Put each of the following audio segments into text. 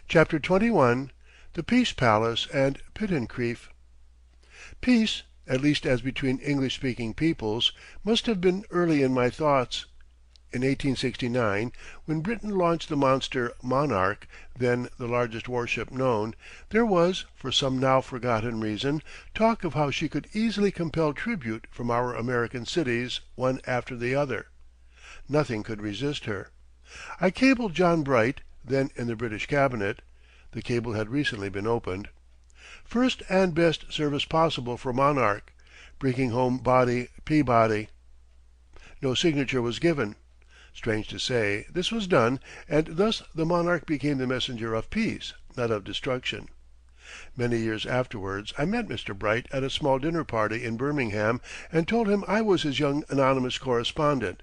Chapter 21 The Peace Palace and Pittencrieff. Peace, at least as between English-speaking peoples, must have been early in my thoughts. In 1869, when Britain launched the monster Monarch, then the largest warship known, there was, for some now forgotten reason, talk of how she could easily compel tribute from our American cities one after the other. Nothing could resist her. I cabled John Bright, then in the British Cabinet (the cable had recently been opened), "First and best service possible for Monarch. Bringing home body Peabody." No signature was given. Strange to say, this was done, and thus the Monarch became the messenger of peace, not of destruction. Many years afterwards I met Mr. Bright at a small dinner party in Birmingham and told him I was his young anonymous correspondent.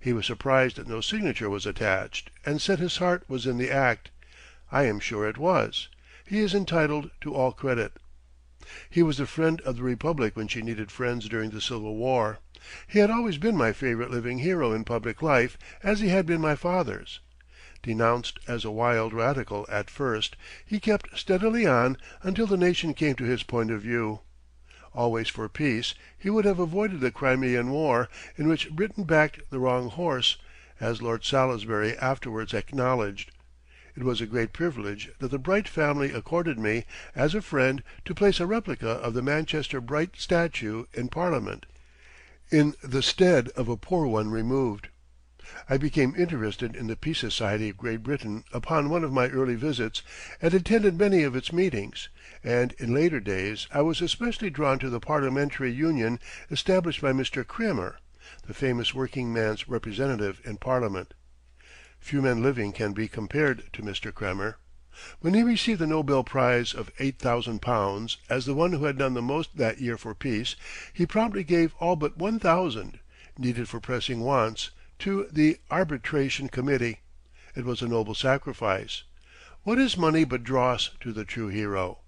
He was surprised that no signature was attached, and said his heart was in the act. I am sure it was. He is entitled to all credit. He was the friend of the Republic when she needed friends during the Civil War. He had always been my favorite living hero in public life, as he had been my father's. Denounced as a wild radical at first, he kept steadily on until the nation came to his point of view. Always for peace, he would have avoided the Crimean War, in which Britain backed the wrong horse, as Lord Salisbury afterwards acknowledged. It was a great privilege that the Bright family accorded me, as a friend, to place a replica of the Manchester Bright statue in Parliament, in the stead of a poor one removed. I became interested in the Peace Society of Great Britain upon one of my early visits, and attended many of its meetings, and in later days I was especially drawn to the Parliamentary Union established by Mr. Cremer, the famous working man's representative in Parliament. Few men living can be compared to Mr. Cremer. When he received the Nobel Prize of £8,000 as the one who had done the most that year for peace, he promptly gave all but 1,000, needed for pressing wants, to the Arbitration Committee. It was a noble sacrifice. What is money but dross to the true hero?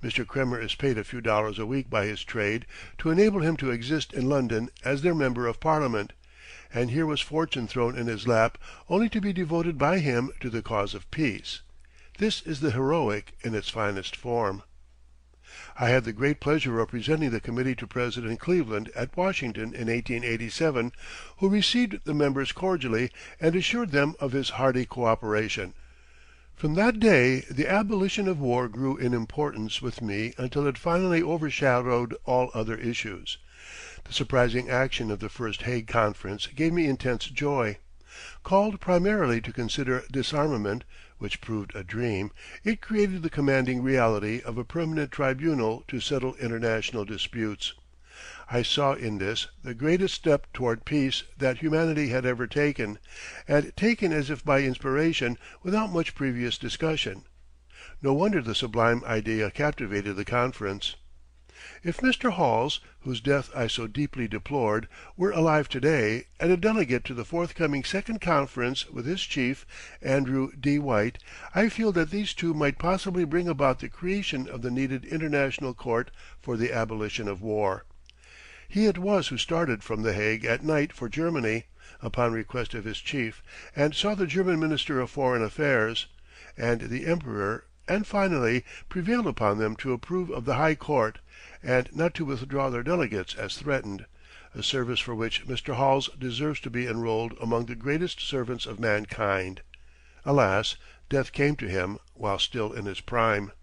Mr. Cremer is paid a few dollars a week by his trade to enable him to exist in London as their Member of Parliament, and here was fortune thrown in his lap only to be devoted by him to the cause of peace. This is the heroic in its finest form. I had the great pleasure of presenting the committee to President Cleveland at Washington in 1887, who received the members cordially and assured them of his hearty cooperation. From that day the abolition of war grew in importance with me until it finally overshadowed all other issues. The surprising action of the first Hague Conference gave me intense joy. Called primarily to consider disarmament, which proved a dream, it created the commanding reality of a permanent tribunal to settle international disputes. I saw in this the greatest step toward peace that humanity had ever taken, and taken as if by inspiration, without much previous discussion. No wonder the sublime idea captivated the conference. If Mr. Hawes, whose death I so deeply deplored, were alive today, and a delegate to the forthcoming second conference with his chief, Andrew D. White, I feel that these two might possibly bring about the creation of the needed international court for the abolition of war. He it was who started from The Hague at night for Germany, upon request of his chief, and saw the German Minister of Foreign Affairs, and the Emperor, and finally prevailed upon them to approve of the High Court, and not to withdraw their delegates as threatened, a service for which Mr. Hawes deserves to be enrolled among the greatest servants of mankind. Alas, death came to him while still in his prime.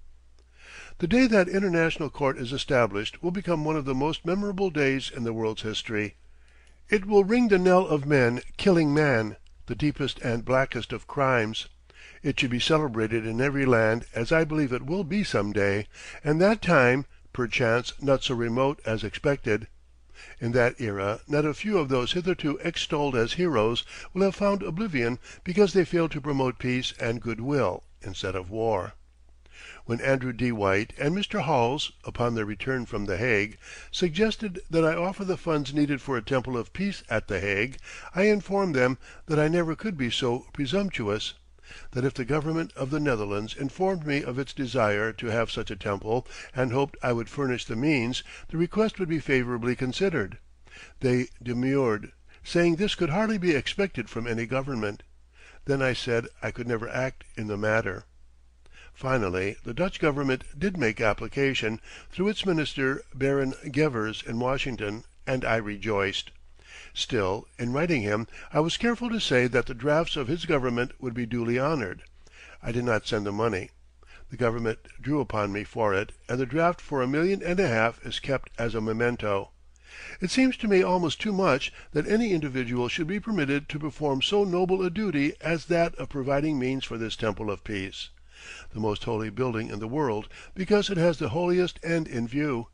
The day that international court is established will become one of the most memorable days in the world's history. It will ring the knell of men killing man, the deepest and blackest of crimes. It should be celebrated in every land, as I believe it will be some day, and that time, perchance not so remote as expected. In that era not a few of those hitherto extolled as heroes will have found oblivion because they failed to promote peace and good will instead of war. When Andrew D. White and Mr. Hawes, upon their return from The Hague, suggested that I offer the funds needed for a temple of peace at The Hague, I informed them that I never could be so presumptuous; that if the government of the Netherlands informed me of its desire to have such a temple and hoped I would furnish the means, the request would be favorably considered. They demurred, saying this could hardly be expected from any government. Then I said I could never act in the matter. Finally, the Dutch government did make application, through its minister, Baron Gevers, in Washington, and I rejoiced. Still, in writing him, I was careful to say that the drafts of his government would be duly honored. I did not send the money. The government drew upon me for it, and the draft for $1.5 million is kept as a memento. It seems to me almost too much that any individual should be permitted to perform so noble a duty as that of providing means for this temple of peace, the most holy building in the world, because it has the holiest end in view.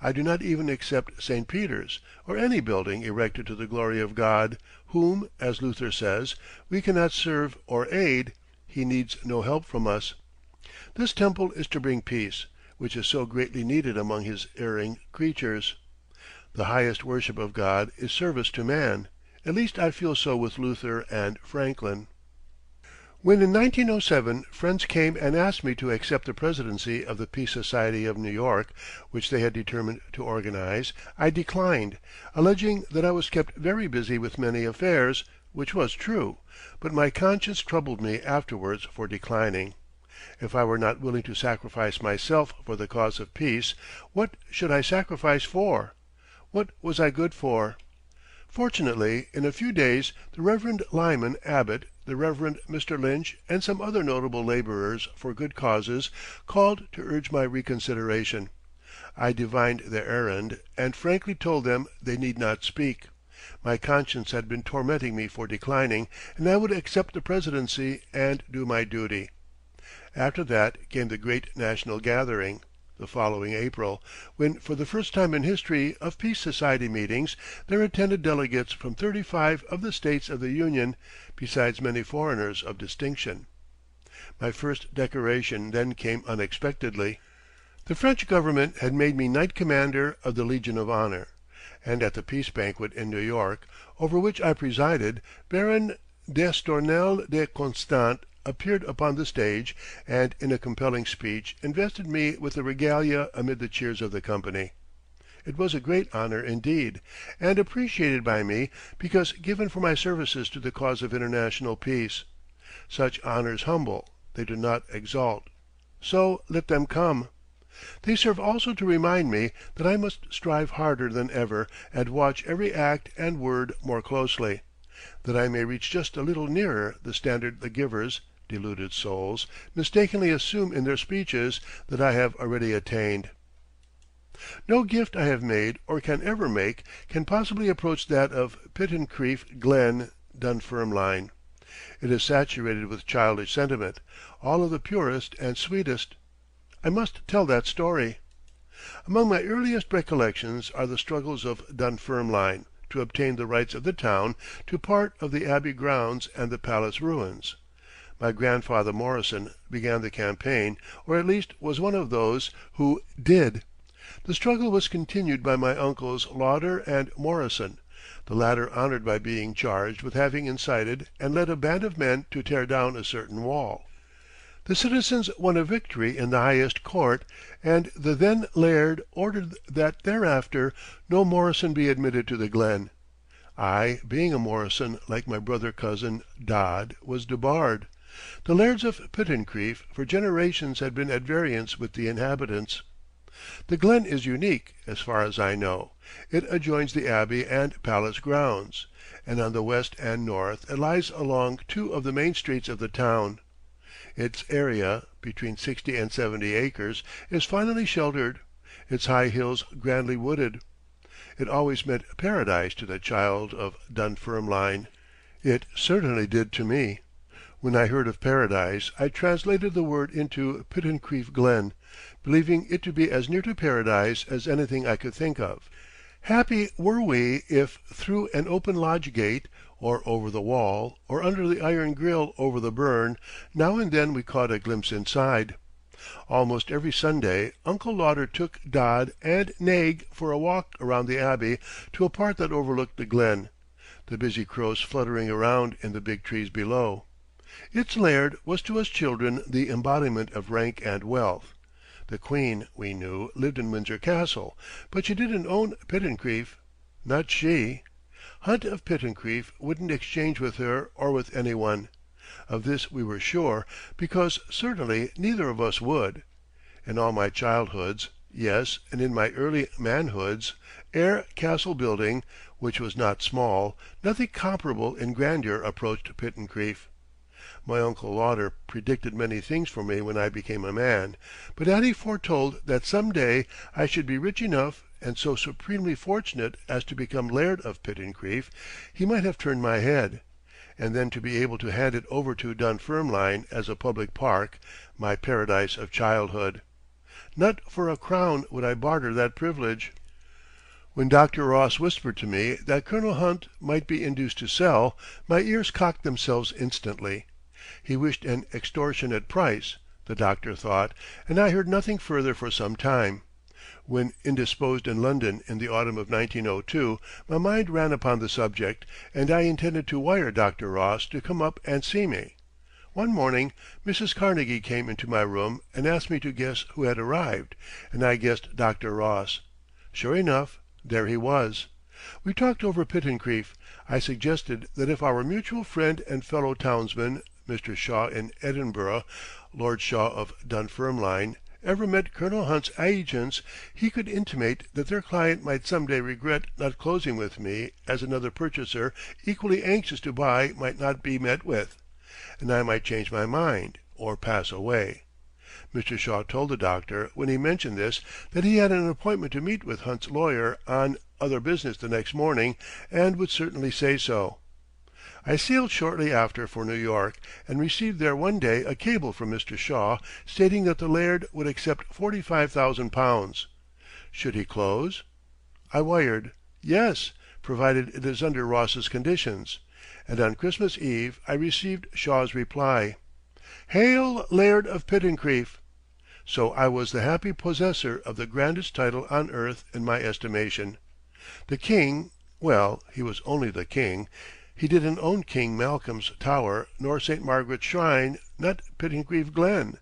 I do not even except St. Peter's, or any building erected to the glory of God, whom, as Luther says, we cannot serve or aid. He needs no help from us. This temple is to bring peace, which is so greatly needed among his erring creatures. The highest worship of God is service to man. At least I feel so with Luther and Franklin. When in 1907 friends came and asked me to accept the presidency of the Peace Society of New York, which they had determined to organize, I declined, alleging that I was kept very busy with many affairs, which was true, but my conscience troubled me afterwards for declining. If I were not willing to sacrifice myself for the cause of peace, what should I sacrifice for? What was I good for? Fortunately, in a few days, the Reverend Lyman Abbott, the Reverend Mr. Lynch, and some other notable laborers for good causes called to urge my reconsideration. I divined their errand, and frankly told them they need not speak. My conscience had been tormenting me for declining, and I would accept the presidency and do my duty. After that came the great national gathering, the following April, when for the first time in history of Peace Society meetings there attended delegates from 35 of the States of the Union, besides many foreigners of distinction. My first decoration then came unexpectedly. The French government had made me Knight Commander of the Legion of Honor, and at the peace banquet in New York, over which I presided, Baron d'Estournel de Constant appeared upon the stage and in a compelling speech invested me with the regalia amid the cheers of the company. It was a great honor indeed, and appreciated by me because given for my services to the cause of international peace. Such honors humble, they do not exalt. So let them come. They serve also to remind me that I must strive harder than ever and watch every act and word more closely, that I may reach just a little nearer the standard the givers, deluded souls, mistakenly assume in their speeches that I have already attained. No gift I have made or can ever make can possibly approach that of Pittencrieff Glen, Dunfermline. It is saturated with childish sentiment, all of the purest and sweetest. I must tell that story. Among my earliest recollections are the struggles of Dunfermline to obtain the rights of the town to part of the Abbey grounds and the palace ruins. My grandfather Morrison began the campaign, or at least was one of those who did. The struggle was continued by my uncles Lauder and Morrison, the latter honored by being charged with having incited and led a band of men to tear down a certain wall. The citizens won a victory in the highest court, and the then laird ordered that thereafter no Morrison be admitted to the glen. I, being a Morrison like my brother cousin Dodd, was debarred. The lairds of Pittencrieff for generations had been at variance with the inhabitants. The glen is unique, as far as I know. It adjoins the Abbey and Palace grounds, and on the west and north it lies along two of the main streets of the town. Its area, between 60 and 70 acres, is finely sheltered, its high hills grandly wooded. It always meant paradise to the child of Dunfermline. It certainly did to me. When I heard of paradise, I translated the word into Pittencrieff Glen, believing it to be as near to paradise as anything I could think of. Happy were we if through an open lodge gate, or over the wall, or under the iron grill over the burn, now and then we caught a glimpse inside. Almost every Sunday Uncle Lauder took Dodd and Naig for a walk around the Abbey to a part that overlooked the glen, the busy crows fluttering around in the big trees below. Its laird was to us children the embodiment of rank and wealth. The Queen, we knew, lived in Windsor Castle, but she didn't own Pittencrieff. Not she. Hunt of Pittencrieff wouldn't exchange with her or with any one. Of this we were sure, because certainly neither of us would. In all my childhoods, yes, and in my early manhoods, ere castle building, which was not small, nothing comparable in grandeur approached Pittencrieff. My Uncle Lauder predicted many things for me when I became a man, but had he foretold that some day I should be rich enough and so supremely fortunate as to become Laird of Pittencrieff, he might have turned my head. And then to be able to hand it over to Dunfermline as a public park, my paradise of childhood. Not for a crown would I barter that privilege. When Dr. Ross whispered to me that Colonel Hunt might be induced to sell, my ears cocked themselves instantly. He wished an extortionate price, the doctor thought, and I heard nothing further for some time. When indisposed in London in the autumn of 1902, my mind ran upon the subject, and I intended to wire Dr. Ross to come up and see me. One morning Mrs. Carnegie came into my room and asked me to guess who had arrived, and I guessed Dr. Ross. Sure enough, there he was. We talked over Pittencrieff. I suggested that if our mutual friend and fellow townsman, Mr. Shaw in Edinburgh, Lord Shaw of Dunfermline, ever met Colonel Hunt's agents, he could intimate that their client might some day regret not closing with me, as another purchaser equally anxious to buy might not be met with, and I might change my mind or pass away. Mr. Shaw told the doctor when he mentioned this that he had an appointment to meet with Hunt's lawyer on other business the next morning, and would certainly say so. I sailed shortly after for New York, and received there one day a cable from Mr. Shaw stating that the Laird would accept £45,000. Should he close? I wired, yes, provided it is under Ross's conditions, and on Christmas Eve I received Shaw's reply, "Hail, Laird of Pittencrieff!" So I was the happy possessor of the grandest title on earth in my estimation. The King, well, he was only the King. He didn't own King Malcolm's Tower, nor St. Margaret's Shrine, not Pittencrieff Glen.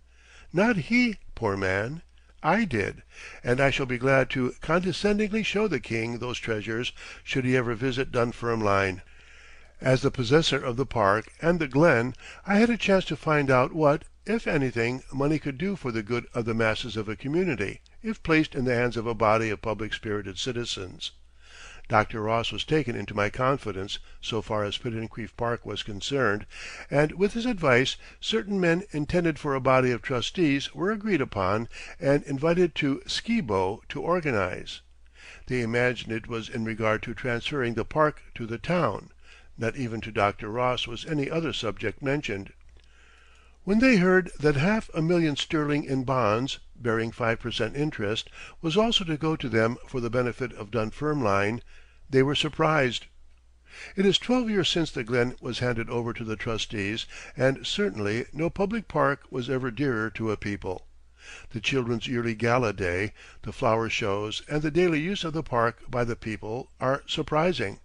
Not he, poor man. I did, and I shall be glad to condescendingly show the King those treasures should he ever visit Dunfermline. As the possessor of the park and the glen, I had a chance to find out what, if anything, money could do for the good of the masses of a community, if placed in the hands of a body of public-spirited citizens. Dr. Ross was taken into my confidence so far as Pittencrieff Park was concerned, and with his advice certain men intended for a body of trustees were agreed upon and invited to Skibo to organize. They imagined it was in regard to transferring the park to the town. Not even to Dr. Ross was any other subject mentioned. When they heard that £500,000 sterling in bonds, bearing 5% interest, was also to go to them for the benefit of Dunfermline, they were surprised. It is 12 years since the Glen was handed over to the trustees, and certainly no public park was ever dearer to a people. The children's yearly gala day, the flower shows, and the daily use of the park by the people are surprising.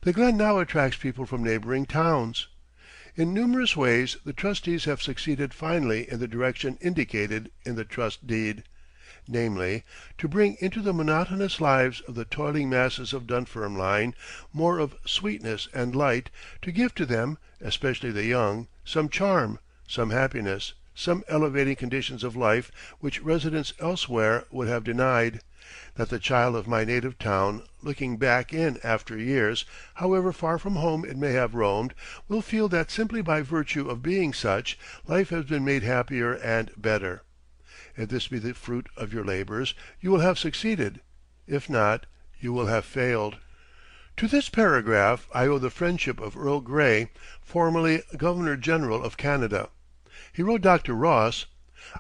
The Glen now attracts people from neighboring towns. In numerous ways the trustees have succeeded finely in the direction indicated in the trust deed, namely, to bring into the monotonous lives of the toiling masses of Dunfermline more of sweetness and light, to give to them, especially the young, some charm, some happiness, some elevating conditions of life which residence elsewhere would have denied, that the child of my native town, looking back in after years, however far from home it may have roamed, will feel that simply by virtue of being such, life has been made happier and better. If this be the fruit of your labors, you will have succeeded. If not, you will have failed. To this paragraph I owe the friendship of Earl Grey, formerly Governor General of Canada. He wrote Dr. Ross,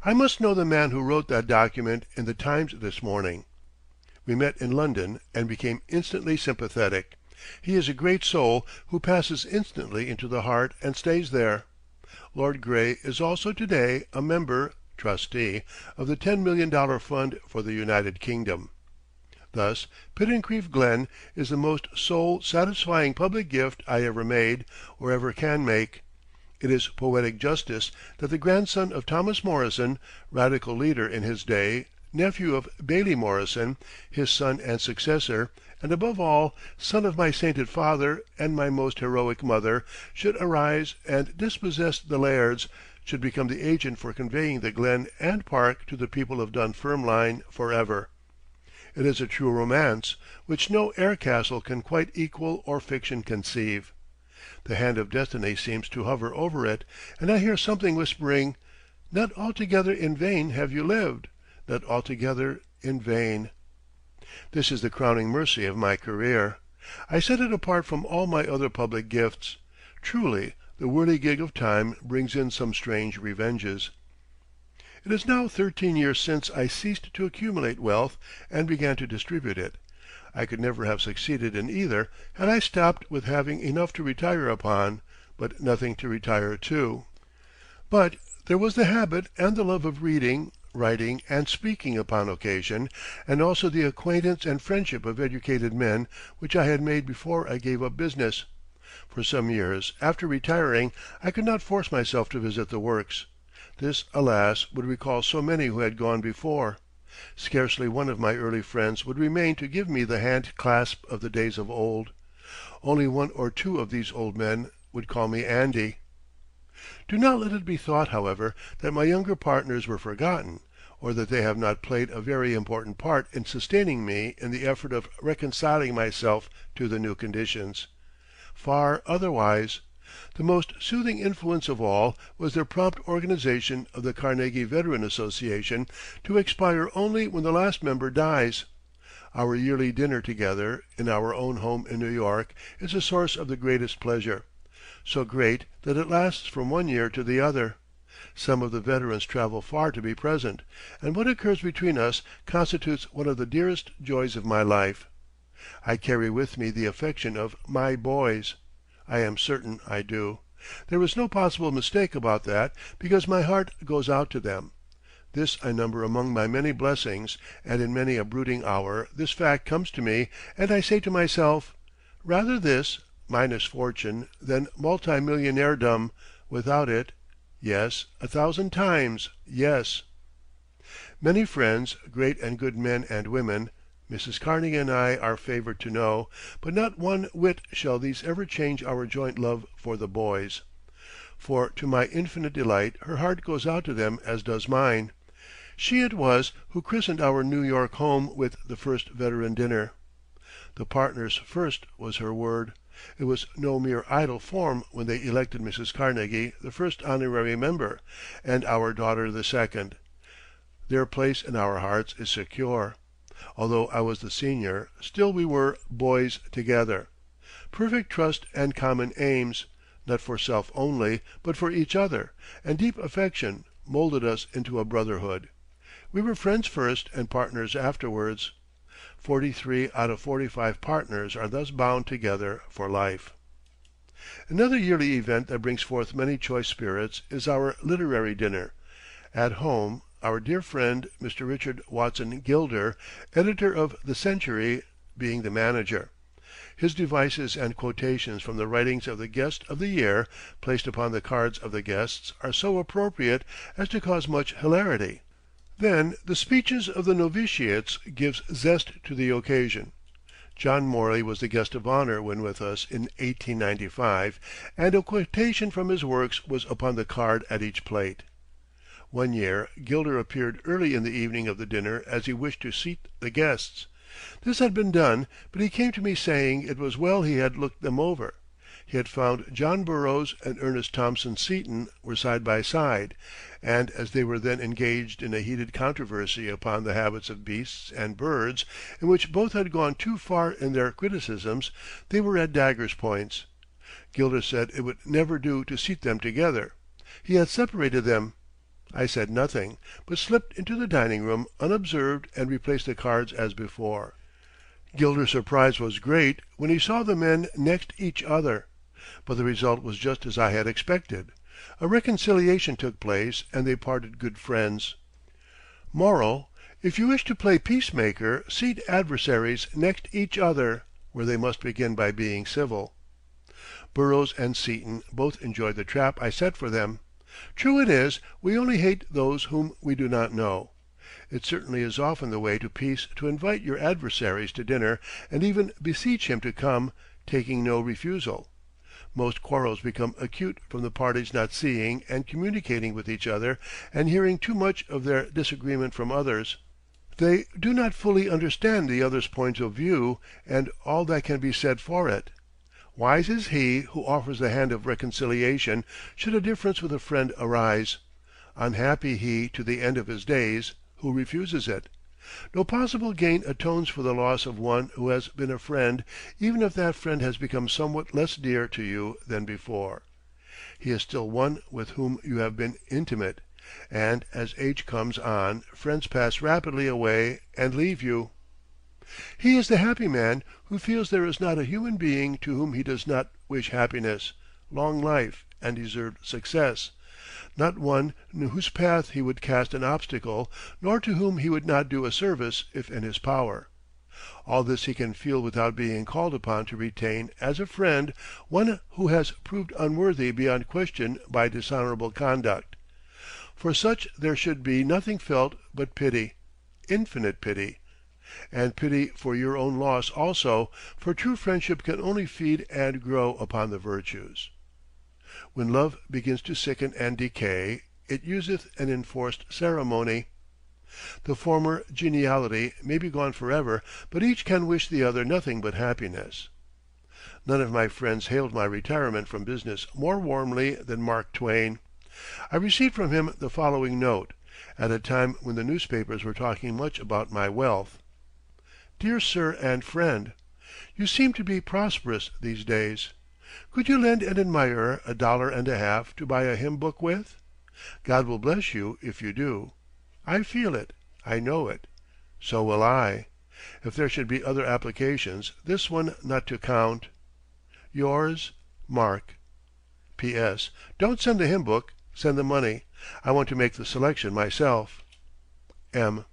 "I must know the man who wrote that document in the Times this morning." We met in London and became instantly sympathetic. He is a great soul who passes instantly into the heart and stays there. Lord Grey is also today a member (trustee) of the $10 million fund for the United Kingdom. Thus Pittencrieff Glen is the most soul-satisfying public gift I ever made or ever can make. It is poetic justice that the grandson of Thomas Morrison, radical leader in his day, nephew of Bailie Morrison, his son and successor, and above all, son of my sainted father and my most heroic mother, should arise and dispossess the lairds, should become the agent for conveying the glen and park to the people of Dunfermline for ever. It is a true romance, which no air castle can quite equal or fiction conceive. The hand of destiny seems to hover over it, and I hear something whispering, "Not altogether in vain have you lived, not altogether in vain." This is the crowning mercy of my career. I set it apart from all my other public gifts. Truly, the whirligig of time brings in some strange revenges. It is now 13 years since I ceased to accumulate wealth and began to distribute it. I could never have succeeded in either had I stopped with having enough to retire upon, but nothing to retire to. But there was the habit and the love of reading, writing, and speaking upon occasion, and also the acquaintance and friendship of educated men, which I had made before I gave up business. For some years after retiring I could not force myself to visit the works. This, alas, would recall so many who had gone before. Scarcely one of my early friends would remain to give me the hand clasp of the days of old. Only one or two of these old men would call me Andy. Do not let it be thought, however, that my younger partners were forgotten, or that they have not played a very important part in sustaining me in the effort of reconciling myself to the new conditions. Far otherwise. The most soothing influence of all was their prompt organization of the Carnegie Veteran Association, to expire only when the last member dies. Our yearly dinner together, in our own home in New York, is a source of the greatest pleasure. So great that it lasts from one year to the other. Some of the veterans travel far to be present, and what occurs between us constitutes one of the dearest joys of my life. I carry with me the affection of my boys. I am certain I do. There is no possible mistake about that, because my heart goes out to them. This I number among my many blessings, and in many a brooding hour this fact comes to me, and I say to myself, rather this, minus fortune, than multimillionairedom, without it. Yes, 1,000 times, yes. Many friends, great and good men and women, Mrs. Carnegie and I are favored to know, but not one whit shall these ever change our joint love for the boys. For to my infinite delight her heart goes out to them as does mine. She it was who christened our New York home with the first veteran dinner. The partners first was her word. It was no mere idle form when they elected Mrs. Carnegie the first honorary member, and our daughter the second. Their place in our hearts is secure. Although I was the senior, still we were boys together. Perfect trust and common aims, not for self only, but for each other, and deep affection molded us into a brotherhood. We were friends first and partners afterwards. 43 out of 45 partners are thus bound together for life. Another yearly event that brings forth many choice spirits is our literary dinner. At home, our dear friend, Mr. Richard Watson Gilder, editor of The Century, being the manager. His devices and quotations from the writings of the guest of the year, placed upon the cards of the guests, are so appropriate as to cause much hilarity. Then the speeches of the novitiates gives zest to the occasion. John Morley was the guest of honor when with us in 1895, and a quotation from his works was upon the card at each plate. One year Gilder appeared early in the evening of the dinner as he wished to seat the guests. This had been done, but he came to me saying it was well he had looked them over. He had found John Burroughs and Ernest Thompson Seton were side by side, and as they were then engaged in a heated controversy upon the habits of beasts and birds, in which both had gone too far in their criticisms, they were at daggers' points. Gilder said it would never do to seat them together. He had separated them. I said nothing, but slipped into the dining room unobserved and replaced the cards as before. Gilder's surprise was great when he saw the men next each other, but the result was just as I had expected. A reconciliation took place, and they parted good friends. Moral: if you wish to play peacemaker, seat adversaries next each other, where they must begin by being civil. Burroughs and Seton both enjoyed the trap I set for them. True it is, we only hate those whom we do not know. It certainly is often the way to peace to invite your adversaries to dinner and even beseech him to come, taking no refusal. Most quarrels become acute from the parties not seeing and communicating with each other and hearing too much of their disagreement from others. They do not fully understand the other's point of view and all that can be said for it. Wise is he who offers the hand of reconciliation should a difference with a friend arise. Unhappy he to the end of his days who refuses it. No possible gain atones for the loss of one who has been a friend, even if that friend has become somewhat less dear to you than before. He is still one with whom you have been intimate, and as age comes on friends pass rapidly away and leave you. He is the happy man who feels there is not a human being to whom he does not wish happiness, long life, and deserved success, not one in whose path he would cast an obstacle, nor to whom he would not do a service if in his power. All this he can feel without being called upon to retain as a friend one who has proved unworthy beyond question by dishonorable conduct. For such there should be nothing felt but pity, infinite pity, and pity for your own loss also, for true friendship can only feed and grow upon the virtues. When love begins to sicken and decay, it useth an enforced ceremony. The former geniality may be gone forever, but each can wish the other nothing but happiness. None of my friends hailed my retirement from business more warmly than Mark Twain. I received from him the following note, at a time when the newspapers were talking much about my wealth. Dear Sir and Friend, you seem to be prosperous these days. Could you lend an admirer $1.50 to buy a hymn book with? God will bless you if you do. I feel it. I know it. So will I. If there should be other applications, this one not to count. Yours, Mark. P.S. Don't send the hymn book. Send the money. I want to make the selection myself. M.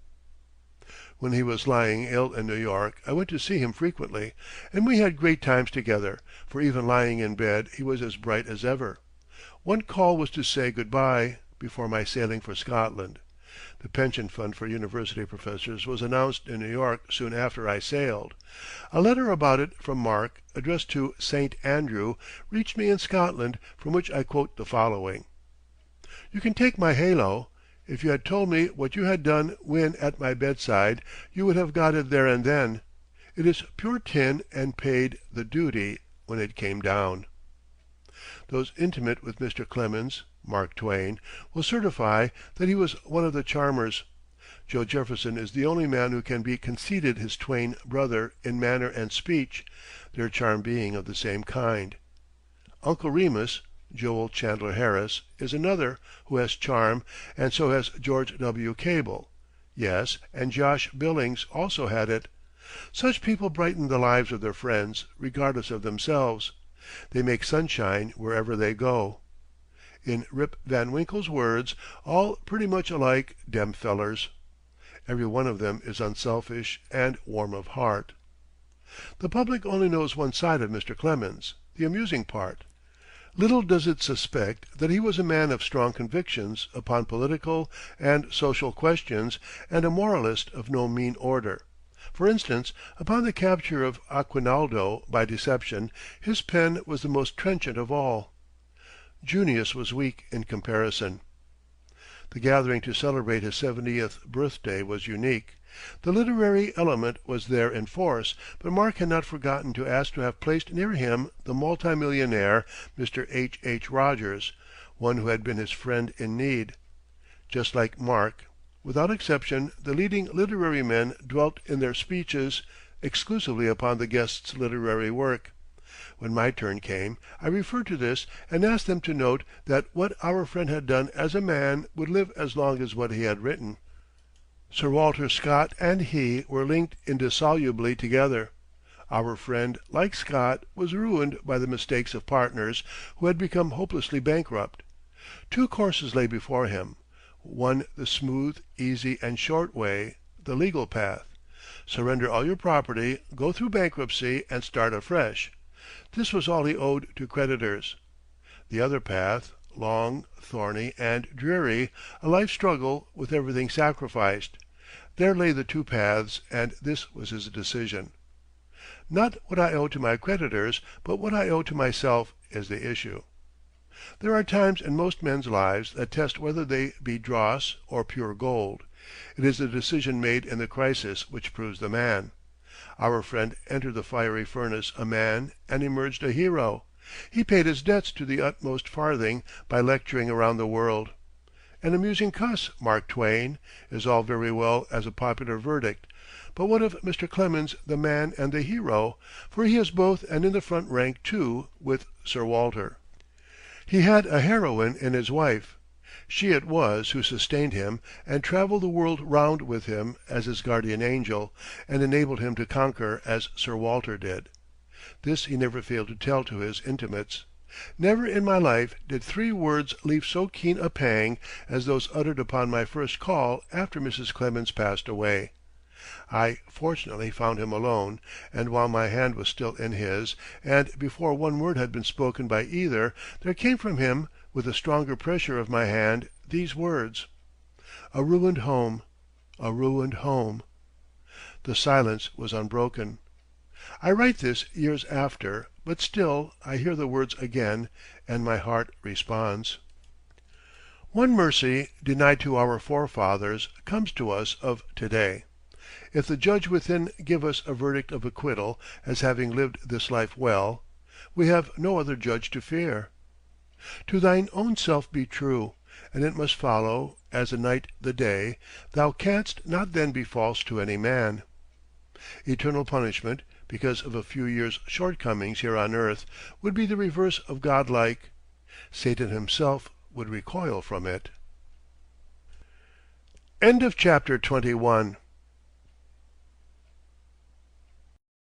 When he was lying ill in New York, I went to see him frequently, and we had great times together, for even lying in bed he was as bright as ever. One call was to say good bye, before my sailing for Scotland. The pension fund for university professors was announced in New York soon after I sailed. A letter about it from Mark, addressed to St. Andrew, reached me in Scotland, from which I quote the following. You can take my halo. If you had told me what you had done when at my bedside, you would have got it there and then. It is pure tin and paid the duty when it came down. Those intimate with Mr. Clemens, Mark Twain, will certify that he was one of the charmers. Joe Jefferson is the only man who can be conceded his Twain brother in manner and speech, their charm being of the same kind. Uncle Remus, Joel Chandler Harris, is another who has charm, and so has George W. Cable. Yes, and Josh Billings also had it. Such people brighten the lives of their friends, regardless of themselves. They make sunshine wherever they go. In Rip Van Winkle's words, all pretty much alike, dem fellers. Every one of them is unselfish and warm of heart. The public only knows one side of Mr. Clemens, the amusing part. Little does it suspect that he was a man of strong convictions upon political and social questions, and a moralist of no mean order. For instance, upon the capture of Aguinaldo by deception, his pen was the most trenchant of all. Junius was weak in comparison. The gathering to celebrate his 70th birthday was unique. The literary element was there in force, but Mark had not forgotten to ask to have placed near him the multimillionaire, Mr. H. H. Rogers, one who had been his friend in need. Just like Mark, without exception, the leading literary men dwelt in their speeches exclusively upon the guest's literary work. When my turn came, I referred to this and asked them to note that what our friend had done as a man would live as long as what he had written. Sir Walter Scott and he were linked indissolubly together. Our friend, like Scott, was ruined by the mistakes of partners who had become hopelessly bankrupt. Two courses lay before him. One the smooth, easy, and short way, the legal path. Surrender all your property, go through bankruptcy, and start afresh. This was all he owed to creditors. The other path, long, thorny, and dreary, a life struggle with everything sacrificed. There lay the two paths, and this was his decision. Not what I owe to my creditors, but what I owe to myself, is the issue. There are times in most men's lives that test whether they be dross or pure gold. It is the decision made in the crisis which proves the man. Our friend entered the fiery furnace a man and emerged a hero. He paid his debts to the utmost farthing by lecturing around the world. An amusing cuss, Mark Twain, is all very well as a popular verdict, but what of Mr. Clemens the man and the hero, for he is both and in the front rank too with Sir Walter. He had a heroine in his wife. She it was who sustained him and travelled the world round with him as his guardian angel, and enabled him to conquer as Sir Walter did. This he never failed to tell to his intimates. Never in my life did three words leave so keen a pang as those uttered upon my first call after Mrs. Clemens passed away. I fortunately found him alone, and while my hand was still in his, and before one word had been spoken by either, there came from him, with a stronger pressure of my hand, these words: "A ruined home, a ruined home." The silence was unbroken. I write this years after, but still I hear the words again, and my heart responds. One mercy denied to our forefathers comes to us of to-day. If the Judge within give us a verdict of acquittal as having lived this life well, we have no other judge to fear. To thine own self be true, and it must follow, as the night the day, thou canst not then be false to any man. Eternal punishment, because of a few years' shortcomings here on earth, would be the reverse of godlike. Satan himself would recoil from it. End of chapter 21.